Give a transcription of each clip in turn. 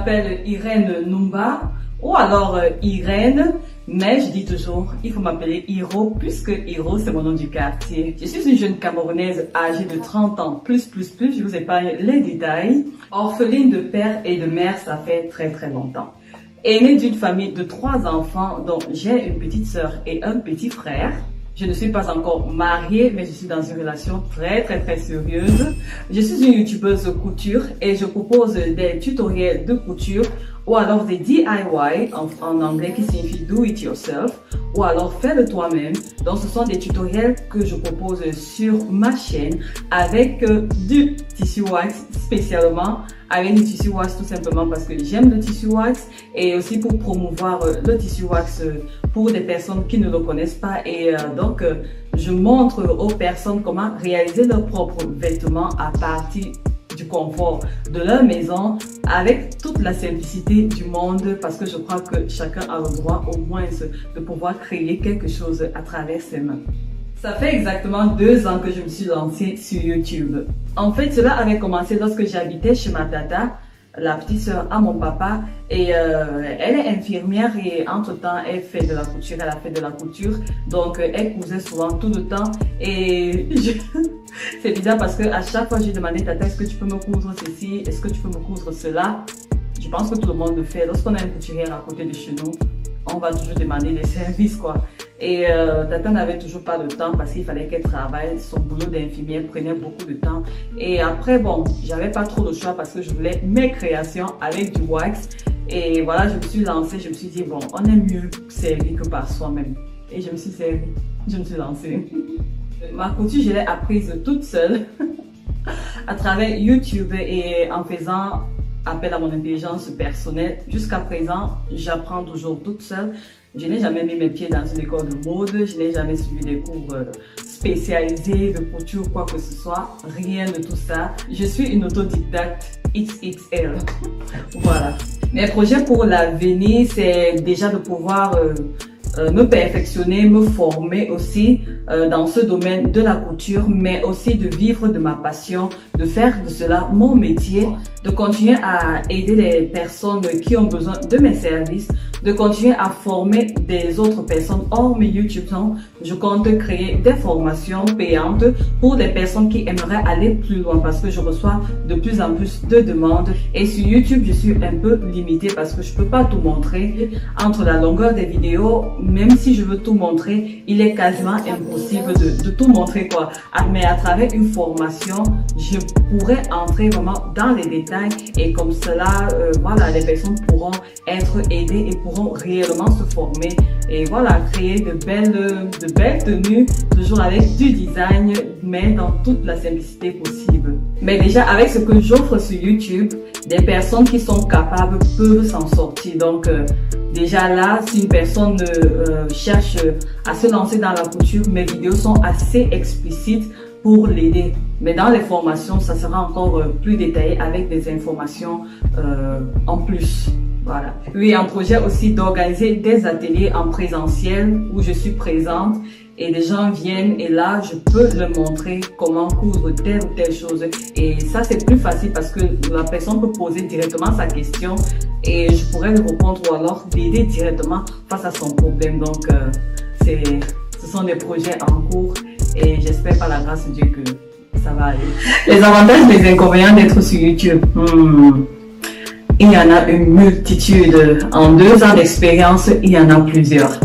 m'appelle Irène Numba ou alors Irène, mais je dis toujours, il faut m'appeler Hiro puisque Hiro c'est mon nom du quartier. Je suis une jeune Camerounaise âgée de 30 ans, plus, je vous épargne les détails. Orpheline de père et de mère, ça fait très longtemps. Aînée d'une famille de 3 enfants dont j'ai une petite sœur et un petit frère. Je ne suis pas encore mariée, mais je suis dans une relation très sérieuse. Je suis une youtubeuse couture et je propose des tutoriels de couture ou alors des DIY en anglais qui signifie do it yourself ou alors fais-le toi-même. Donc ce sont des tutoriels que je propose sur ma chaîne avec du tissu wax spécialement. Avec du tissu wax tout simplement parce que j'aime le tissu wax et aussi pour promouvoir le tissu wax pour des personnes qui ne le connaissent pas et donc je montre aux personnes comment réaliser leurs propres vêtements à partir du confort de leur maison avec toute la simplicité du monde parce que je crois que chacun a le droit au moins de pouvoir créer quelque chose à travers ses mains. Ça fait exactement 2 ans que je me suis lancée sur YouTube. En fait, cela avait commencé lorsque j'habitais chez ma tata, la petite sœur à mon papa, et elle est infirmière et entre-temps, elle fait de la couture, elle a fait de la couture, donc elle cousait souvent tout le temps et c'est bizarre parce que à chaque fois, je lui demandais, tata, est-ce que tu peux me coudre ceci, est-ce que tu peux me coudre cela? Je pense que tout le monde le fait. Lorsqu'on a une couturière à côté de chez nous, on va toujours demander des services quoi. Et tata n'avait toujours pas de temps parce qu'il fallait qu'elle travaille. Son boulot d'infirmière prenait beaucoup de temps. Et après bon, j'avais pas trop de choix parce que je voulais mes créations avec du wax. Et voilà, je me suis lancée, je me suis dit bon, on est mieux servi que par soi-même. Et je me suis servie, je me suis lancée. Ma couture, je l'ai apprise toute seule à travers YouTube et en faisant appel à mon intelligence personnelle. Jusqu'à présent, j'apprends toujours toute seule. Je n'ai jamais mis mes pieds dans une école de mode, je n'ai jamais suivi des cours spécialisés de couture ou quoi que ce soit. Rien de tout ça. Je suis une autodidacte XXL. Voilà. Mes projets pour l'avenir, c'est déjà de pouvoir me perfectionner, me former aussi dans ce domaine de la couture, mais aussi de vivre de ma passion, de faire de cela mon métier, de continuer à aider les personnes qui ont besoin de mes services, de continuer à former des autres personnes hors mes YouTube. Je compte créer des formations payantes pour des personnes qui aimeraient aller plus loin parce que je reçois de plus en plus de demandes et sur YouTube je suis un peu limitée parce que je peux pas tout montrer. Entre la longueur des vidéos, même si je veux tout montrer, il est quasiment impossible de tout montrer quoi. Mais à travers une formation, je pourrais entrer vraiment dans les détails et comme cela, voilà, les personnes pourront être aidées et pourront réellement se former et voilà, créer de belles tenues, toujours avec du design, mais dans toute la simplicité possible. Mais déjà, avec ce que j'offre sur YouTube, des personnes qui sont capables peuvent s'en sortir. Donc, déjà là, si une personne cherche à se lancer dans la couture, mes vidéos sont assez explicites pour l'aider. Mais dans les formations, ça sera encore plus détaillé avec des informations en plus. Voilà. Oui, un projet aussi d'organiser des ateliers en présentiel où je suis présente et les gens viennent et là, je peux leur montrer comment coudre telle ou telle chose. Et ça, c'est plus facile parce que la personne peut poser directement sa question et je pourrais lui répondre ou alors l'aider directement face à son problème. Donc, ce sont des projets en cours et j'espère par la grâce de Dieu que ça va aller. Les avantages et les inconvénients d'être sur YouTube. Il y en a une multitude. En 2 ans d'expérience, il y en a plusieurs.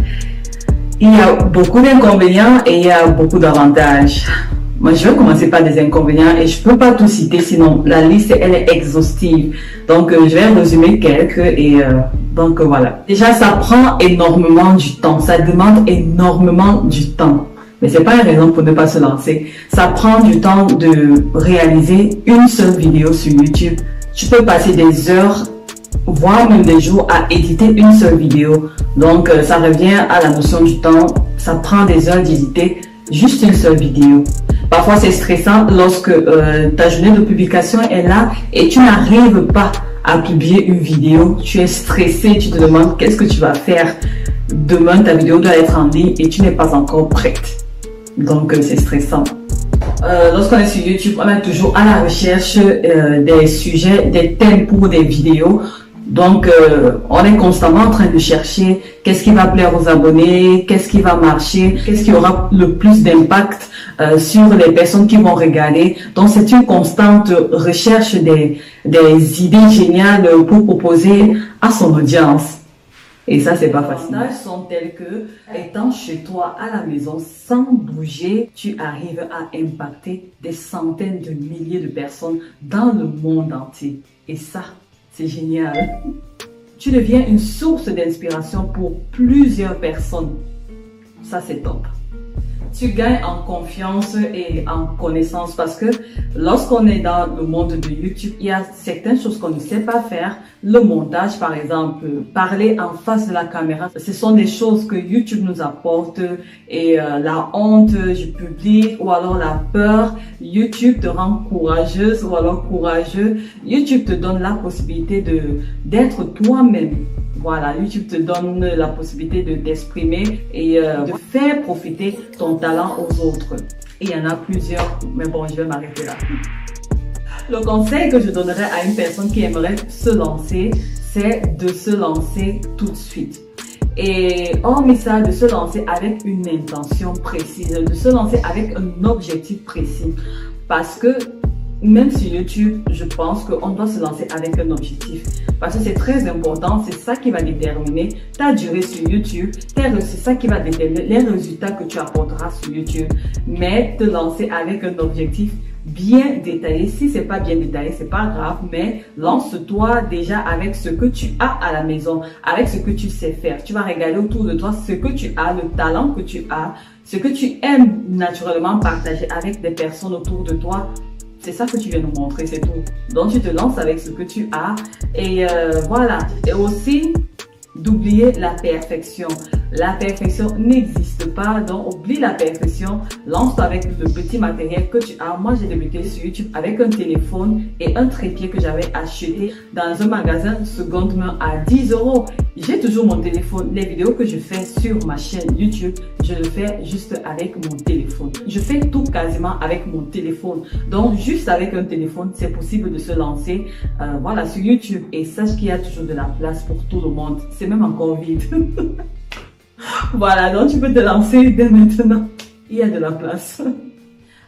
Il y a beaucoup d'inconvénients et il y a beaucoup d'avantages. Moi, je vais commencer par des inconvénients et je peux pas tout citer, sinon la liste, elle est exhaustive. Donc, je vais résumer quelques et donc voilà. Déjà, ça prend énormément du temps. Ça demande énormément du temps. Mais c'est pas une raison pour ne pas se lancer. Ça prend du temps de réaliser une seule vidéo sur YouTube. Tu peux passer des heures, voire même des jours à éditer une seule vidéo. Donc, ça revient à la notion du temps. Ça prend des heures d'éditer juste une seule vidéo. Parfois, c'est stressant lorsque ta journée de publication est là et tu n'arrives pas à publier une vidéo. Tu es stressé, tu te demandes qu'est-ce que tu vas faire. Demain, ta vidéo doit être en ligne et tu n'es pas encore prête. Donc, c'est stressant. Lorsqu'on est sur YouTube, on est toujours à la recherche des sujets, des thèmes pour des vidéos. Donc, on est constamment en train de chercher qu'est-ce qui va plaire aux abonnés, qu'est-ce qui va marcher, qu'est-ce qui aura le plus d'impact sur les personnes qui vont regarder. Donc, c'est une constante recherche des idées géniales pour proposer à son audience. Et ça, c'est pas facile. Les avantages sont tels que, étant chez toi à la maison, sans bouger, tu arrives à impacter des centaines de milliers de personnes dans le monde entier. Et ça, c'est génial. Tu deviens une source d'inspiration pour plusieurs personnes. Ça, c'est top. Tu gagnes en confiance et en connaissance parce que lorsqu'on est dans le monde de YouTube, il y a certaines choses qu'on ne sait pas faire. Le montage, par exemple, parler en face de la caméra, ce sont des choses que YouTube nous apporte et la honte du public ou alors la peur, YouTube te rend courageuse ou alors courageux. YouTube te donne la possibilité d'être toi-même. Voilà, YouTube te donne la possibilité de t'exprimer et de faire profiter ton talent aux autres. Et il y en a plusieurs, mais bon, je vais m'arrêter là. Le conseil que je donnerais à une personne qui aimerait se lancer, c'est de se lancer tout de suite. Et hormis ça, de se lancer avec une intention précise, de se lancer avec un objectif précis. Parce que même sur YouTube, je pense qu'on doit se lancer avec un objectif. Parce que c'est très important, c'est ça qui va déterminer ta durée sur YouTube. C'est ça qui va déterminer les résultats que tu apporteras sur YouTube. Mais te lancer avec un objectif bien détaillé. Si c'est pas bien détaillé, c'est pas grave, mais lance-toi déjà avec ce que tu as à la maison, avec ce que tu sais faire. Tu vas regarder autour de toi ce que tu as, le talent que tu as, ce que tu aimes naturellement partager avec des personnes autour de toi. C'est ça que tu viens nous montrer, c'est tout. Donc, tu te lances avec ce que tu as. Et voilà. Et aussi, d'oublier la perfection. La perfection n'existe pas, donc oublie la perfection. Lance-toi avec le petit matériel que tu as. Moi, j'ai débuté sur YouTube avec un téléphone et un trépied que j'avais acheté dans un magasin seconde main à 10 €. J'ai toujours mon téléphone. Les vidéos que je fais sur ma chaîne YouTube, je le fais juste avec mon téléphone. Je fais tout quasiment avec mon téléphone. Donc, juste avec un téléphone, c'est possible de se lancer voilà, sur YouTube. Et sache qu'il y a toujours de la place pour tout le monde. C'est même encore vide. Voilà, donc tu peux te lancer dès maintenant. Il y a de la place.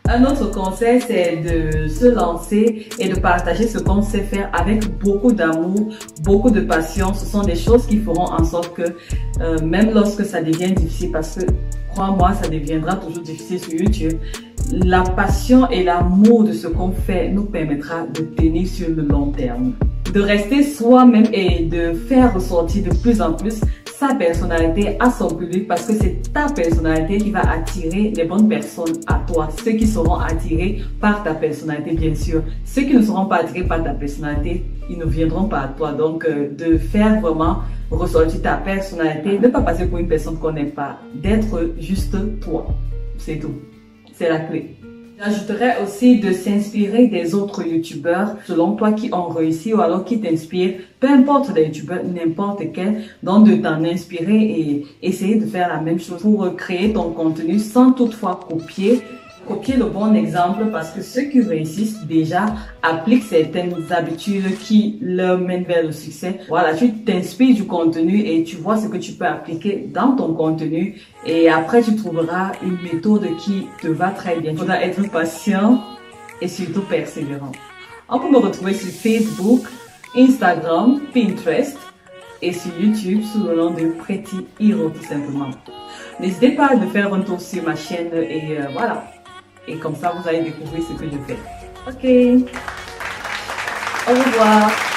Un autre conseil, c'est de se lancer et de partager ce qu'on sait faire avec beaucoup d'amour, beaucoup de passion. Ce sont des choses qui feront en sorte que même lorsque ça devient difficile, parce que crois-moi, ça deviendra toujours difficile sur YouTube, la passion et l'amour de ce qu'on fait nous permettra de tenir sur le long terme. De rester soi-même et de faire ressortir de plus en plus sa personnalité à son public, parce que c'est ta personnalité qui va attirer les bonnes personnes à toi. Ceux qui seront attirés par ta personnalité, bien sûr. Ceux qui ne seront pas attirés par ta personnalité, ils ne viendront pas à toi. Donc, de faire vraiment ressortir ta personnalité, ne pas passer pour une personne qu'on n'aime pas, d'être juste toi. C'est tout. C'est la clé. J'ajouterais aussi de s'inspirer des autres youtubeurs, selon toi, qui ont réussi ou alors qui t'inspirent, peu importe les youtubeurs, n'importe quel, donc de t'en inspirer et essayer de faire la même chose pour créer ton contenu sans toutefois copier le bon exemple, parce que ceux qui réussissent déjà appliquent certaines habitudes qui leur mènent vers le succès. Voilà, tu t'inspires du contenu et tu vois ce que tu peux appliquer dans ton contenu et après tu trouveras une méthode qui te va très bien. Il faudra être patient et surtout persévérant. On peut me retrouver sur Facebook, Instagram, Pinterest et sur YouTube sous le nom de Pretty Hero tout simplement. N'hésitez pas à me faire un tour sur ma chaîne et voilà. Et comme ça, vous allez découvrir ce que je fais. Ok. Au revoir.